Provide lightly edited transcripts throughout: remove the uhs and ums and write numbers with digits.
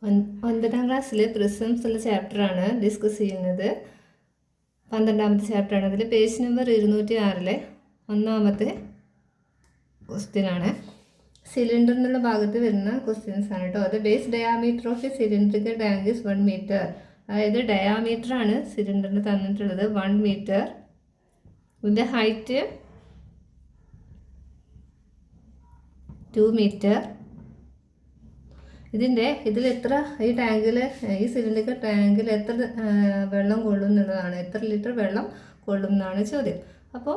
9ാം ക്ലാസ്സിൽ പ്രിസംസ് ഉള്ള ചാപ്റ്ററാണ് ഡിസ്കസ് ചെയ്യുന്നത്. 12ാമത്തെ ചാപ്റ്ററാണ്. അതിൽ പേജ് നമ്പർ 206 ഒന്നാമത്തെ ക്വസ്റ്റ്യനാണ്. സിലിണ്ടർ എന്നുള്ള ഭാഗത്ത് വരുന്ന ക്വസ്റ്റ്യൻസ് ആണ് കേട്ടോ. അത് base diameter of a cylindrical tank is 1 metre. അതായത് ഡയാമീറ്റർ ആണ് സിലിണ്ടറിന് തന്നിട്ടുള്ളത് 1 മീറ്റർ. ഇതിൻ്റെ ഹൈറ്റ് 2 മീറ്റർ. ഇതിൽ എത്ര ഈ ടാങ്കിൽ ഈ സിലിണ്ടറിക്കൽ ടാങ്കിൽ എത്ര വെള്ളം കൊള്ളും എന്നുള്ളതാണ്. എത്ര ലിറ്റർ വെള്ളം കൊള്ളും എന്നാണ് ചോദ്യം. അപ്പോൾ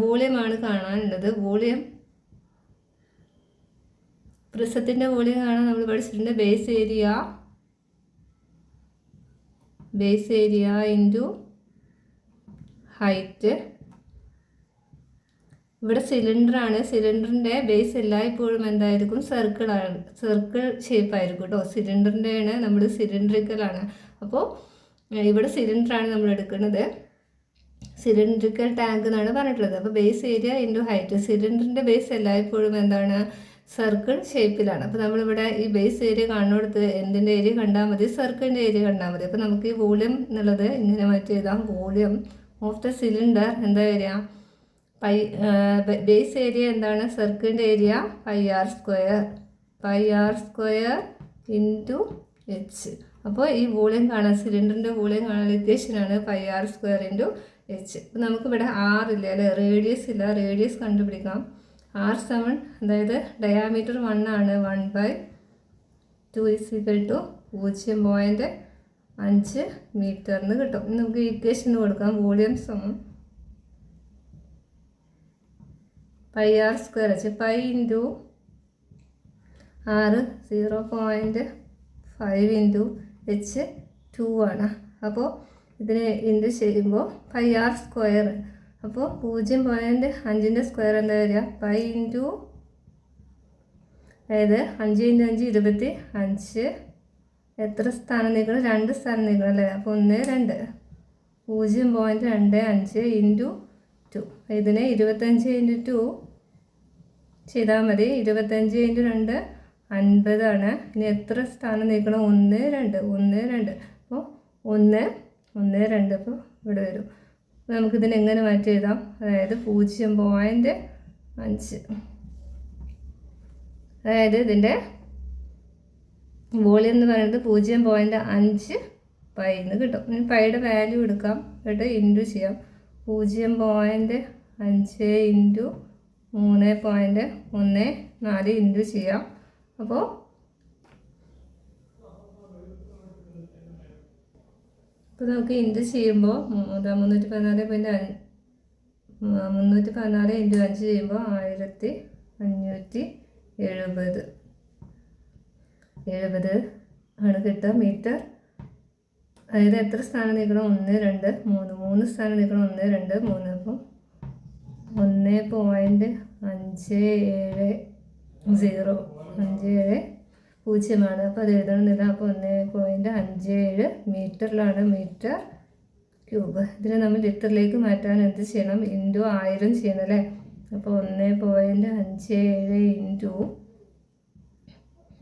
വോളിയമാണ് കാണാനുള്ളത്. വോളിയം പ്രിസത്തിൻ്റെ വോളിയം കാണാൻ നമ്മൾ പഠിച്ചിട്ടുണ്ട്. Base area into height. ഇവിടെ സിലിണ്ടറാണ്. സിലിണ്ടറിൻ്റെ ബേസ് എല്ലായ്പ്പോഴും എന്തായിരിക്കും? സർക്കിൾ ഷേപ്പായിരിക്കും കേട്ടോ. സിലിണ്ടറിൻ്റെയാണ് നമ്മൾ സിലിണ്ടറിക്കലാണ്. അപ്പോൾ ഇവിടെ സിലിണ്ടറാണ് നമ്മൾ എടുക്കുന്നത്. സിലിണ്ടറിക്കൽ ടാങ്ക് എന്നാണ് പറഞ്ഞിട്ടുള്ളത്. അപ്പോൾ ബേസ് ഏരിയ ഇൻറ്റു ഹൈറ്റ്. സിലിണ്ടറിൻ്റെ ബേസ് എല്ലായ്പ്പോഴും എന്താണ്? സർക്കിൾ ഷേപ്പിലാണ്. അപ്പോൾ നമ്മളിവിടെ ഈ ബേസ് ഏരിയ കാണുന്നിടത്ത് എന്തിൻ്റെ ഏരിയ കണ്ടാൽ മതി? സർക്കിളിൻ്റെ ഏരിയ കണ്ടാൽ മതി. അപ്പോൾ നമുക്ക് ഈ വോളിയം എന്നുള്ളത് ഇങ്ങനെ മാറ്റി എഴുതാം. വോളിയം ഓഫ് ദ സിലിണ്ടർ എന്താ വരിക? ബേസ് ഏരിയ എന്താണ്? സർക്കിളിൻ്റെ ഏരിയ πr² ഇൻറ്റു എച്ച്. അപ്പോൾ ഈ വോളിയം കാണാൻ, സിലിണ്ടറിൻ്റെ വോളിയം കാണാൻ ഇക്വേഷനാണ് πr² ഇൻറ്റു എച്ച്. അപ്പോൾ നമുക്കിവിടെ ഇല്ല അല്ലേ, റേഡിയസ് ഇല്ല. റേഡിയസ് കണ്ടുപിടിക്കാം. r7 അതായത് ഡയാമീറ്റർ 1 ആണ്. 1/2 = 0.5 മീറ്ററിന് കിട്ടും. നമുക്ക് ഇക്വേഷൻ കൊടുക്കാം. വോളിയം സമം πr² വെച്ച് π ഇൻറ്റു r 0.5 ഇൻറ്റു എച്ച് 2 ആണ്. അപ്പോൾ ഇതിനെ ഇൻറ്റു ചെയ്യുമ്പോൾ πr². അപ്പോൾ 0.5ൻ്റെ സ്ക്വയർ എന്താ വരിക? π ഇൻറ്റു അതായത് 5 × 5 25. എത്ര സ്ഥാനം നീക്കണം? 2 സ്ഥാനം നീക്കണം അല്ലേ. അപ്പോൾ 1 2 0.25 ഇൻറ്റു 2. ഇതിനെ 25 ഇൻറ്റു 2 ചെയ്താൽ മതി. 25 ഇൻറ്റു 2 50 ആണ്. ഇനി എത്ര സ്ഥാനം നീക്കണം? 1 2 1 2. അപ്പോൾ 1 1 2. അപ്പോൾ ഇവിടെ വരും. നമുക്കിതിനെ എങ്ങനെ മാറ്റി എഴുതാം? അതായത് 0.5. അതായത് ഇതിൻ്റെ വോളിയം എന്ന് പറയുന്നത് 0.5 π എന്ന് കിട്ടും. ഇനി പൈയുടെ വാല്യൂ എടുക്കാം. എന്നിട്ട് ഇൻറ്റു ചെയ്യാം. 0.5 ഇൻറ്റു 3.14 ഇൻറ്റു ചെയ്യാം. അപ്പോൾ നമുക്ക് ഇൻറ്റു ചെയ്യുമ്പോൾ 314 ഇൻറ്റു 5 ചെയ്യുമ്പോൾ 1570 ആണ് കിട്ടുക മീറ്റർ. അതായത് എത്ര സ്ഥാനം നീക്കണം? 1 2 3 സ്ഥാനം നീക്കണം. 1 2 3. അപ്പോൾ 1.570 അപ്പോൾ അത് എഴുതണമെന്നില്ല. അപ്പോൾ 1.57 മീറ്ററിലാണ്, മീറ്റർ ക്യൂബ്. ഇതിനെ നമ്മൾ ലിറ്ററിലേക്ക് മാറ്റാൻ എന്ത് ചെയ്യണം? ഇൻറ്റു 1000 ചെയ്യണം അല്ലേ. അപ്പോൾ 1.57 ഇൻറ്റു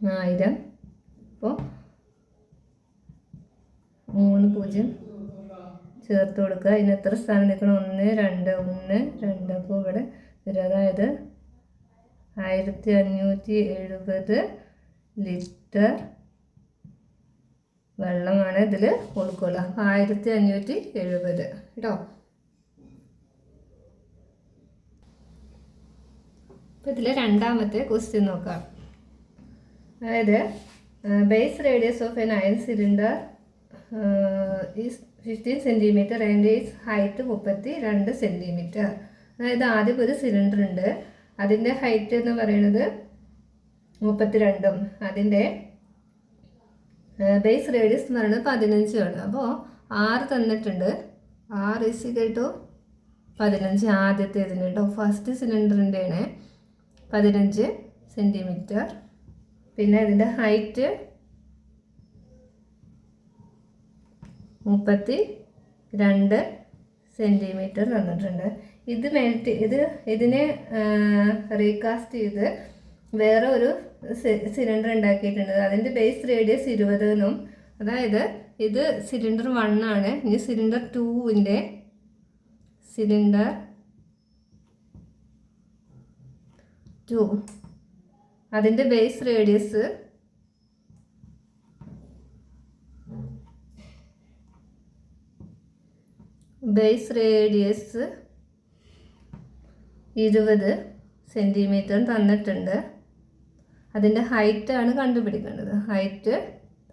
1000. അപ്പോൾ 3 0 ചേർത്ത് കൊടുക്കുക. ഇതിന് എത്ര സ്ഥാനം നിൽക്കണം? 1 2 1 2. അപ്പോൾ ഇവിടെ വരും. അതായത് 1570 ലിറ്റർ വെള്ളമാണ് ഇതിൽ കൊടുക്കുക. 1570 കേട്ടോ. അപ്പോൾ ഇതിൽ രണ്ടാമത്തെ ക്വസ്റ്റ്യൻ നോക്കാം. അതായത് base radius of N iron cylinder is 15 centimetre and is height 32 centimetre. അതായത് ആദ്യം ഒരു സിലിണ്ടർ ഉണ്ട്. അതിൻ്റെ ഹൈറ്റ് എന്ന് പറയുന്നത് 32ഉം അതിൻ്റെ ബേസ് റേഡിയസ് എന്ന് പറയുന്നത് 15 ആണ്. അപ്പോൾ 6 തന്നിട്ടുണ്ട്. 6 = 15 ആദ്യത്തേതിന് കേട്ടോ. ഫസ്റ്റ് സിലിണ്ടറിൻ്റെയാണ് 15 സെൻറ്റിമീറ്റർ. പിന്നെ ഇതിൻ്റെ ഹൈറ്റ് 32 സെൻറ്റിമീറ്റർ തന്നിട്ടുണ്ട്. ഇതിനെ റീകാസ്റ്റ് ചെയ്ത് വേറെ ഒരു സിലിണ്ടർ ഉണ്ടാക്കിയിട്ടുണ്ട്. അതിൻ്റെ ബേസ് റേഡിയസ് 20 എന്നും, അതായത് ഇത് സിലിണ്ടർ 1 ആണ്. ഇനി സിലിണ്ടർ 2 അതിൻ്റെ ബേസ് റേഡിയസ് 20 സെൻറ്റിമീറ്റർ തന്നിട്ടുണ്ട്. അതിൻ്റെ ഹൈറ്റാണ് കണ്ടുപിടിക്കേണ്ടത്. ഹൈറ്റ്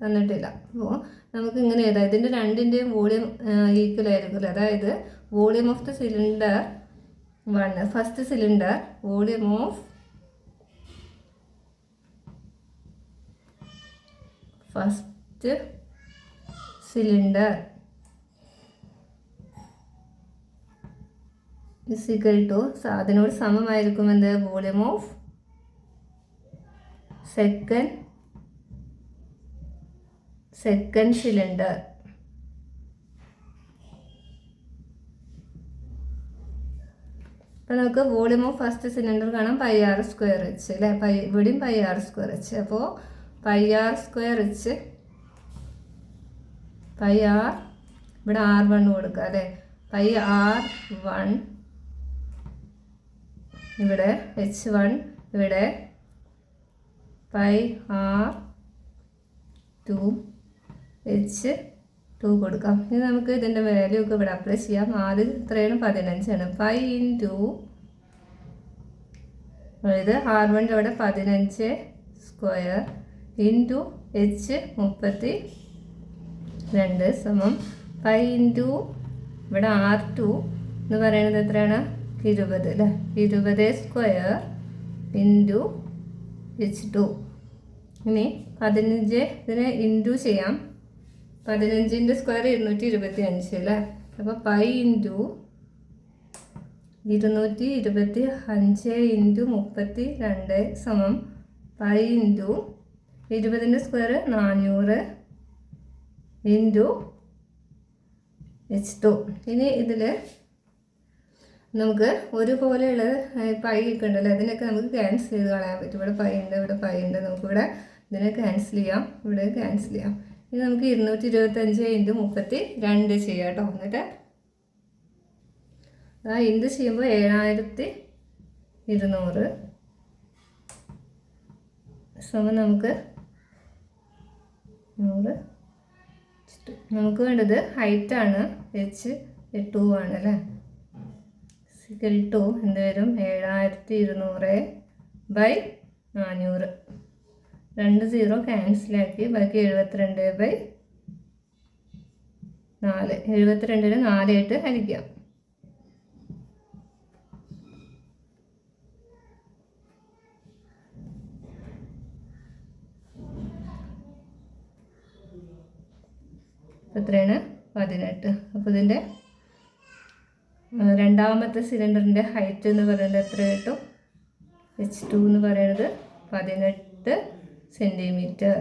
തന്നിട്ടില്ല. അപ്പോൾ നമുക്ക് ഇങ്ങനെ എഴുതാം. ഇതിൻ്റെ രണ്ടിൻ്റെയും വോളിയം ഈക്വൽ ആയിരിക്കില്ല. അതായത് volume of the cylinder 1, first cylinder volume of first cylinder is equal to, അതിനോട് സമമായിരിക്കും എന്ത്, വോളിയം ഓഫ് സെക്കൻഡ് സിലിണ്ടർ. അപ്പോൾ നമുക്ക് വോളിയം ഓഫ് ഫസ്റ്റ് സിലിണ്ടർ കാണാം πr² h അല്ലേ. ഇവിടെയും πr² h. അപ്പോൾ πr² h, ഇവിടെ r1 കൊടുക്കുക അല്ലേ. πr1 ഇവിടെ h1, ഇവിടെ πr2 h2 കൊടുക്കാം. ഇനി നമുക്ക് ഇതിൻ്റെ വാല്യൂ ഒക്കെ ഇവിടെ അപ്ലൈ ചെയ്യാം. ആദ്യം എത്രയാണ്, 15 π ഇൻറ്റു ഇത് r1 ഇവിടെ 15² ഇൻറ്റു h 32 സമം π ഇൻറ്റു ഇവിടെ r2 എന്ന് പറയുന്നത് എത്രയാണ്, 20 അല്ലേ. 20² ഇൻറ്റു h2. ഇനി 15 ഇതിനെ ഇൻറ്റു ചെയ്യാം. 15ൻ്റെ സ്ക്വയർ 225 അല്ലേ. അപ്പോൾ π ഇൻറ്റു 225 ഇൻറ്റു 32 സമം π ഇൻറ്റു 20ൻ്റെ സ്ക്വയർ 400 ഇൻറ്റു h2. ഇനി ഇതിൽ നമുക്ക് ഒരുപോലെയുള്ള പൈ ഒക്കെ ഉണ്ടല്ലോ, അതിനൊക്കെ നമുക്ക് ക്യാൻസൽ ചെയ്ത് കളയാൻ പറ്റും. ഇവിടെ പൈ ഉണ്ട്, ഇവിടെ പൈ ഉണ്ട്. നമുക്കിവിടെ ഇതിനെ ക്യാൻസൽ ചെയ്യാം, ഇവിടെ ക്യാൻസൽ ചെയ്യാം. ഇനി നമുക്ക് 225 ഇൻറ്റു 32 ചെയ്യാം കേട്ടോ. എന്നിട്ട് ഇൻറ്റു ചെയ്യുമ്പോൾ 7200 സമം നമുക്ക് 100. നമുക്ക് വേണ്ടത് ഹൈറ്റാണ്, h2 ആണ് അല്ലേ. സിക്കൽ ടു എന്ത് വരും, 7200/400. 2 0 ക്യാൻസലാക്കി, ബാക്കി 72/4. 72നെ 4 ആയിട്ട് ഹരിക്കാം. എത്രയാണ്, 18. അപ്പോൾ ഇതിൻ്റെ രണ്ടാമത്തെ സിലിണ്ടറിൻ്റെ ഹൈറ്റ് എന്ന് പറയുന്നത് എത്ര കിട്ടും, h2 എന്ന് പറയുന്നത് 18 സെൻറ്റിമീറ്റർ.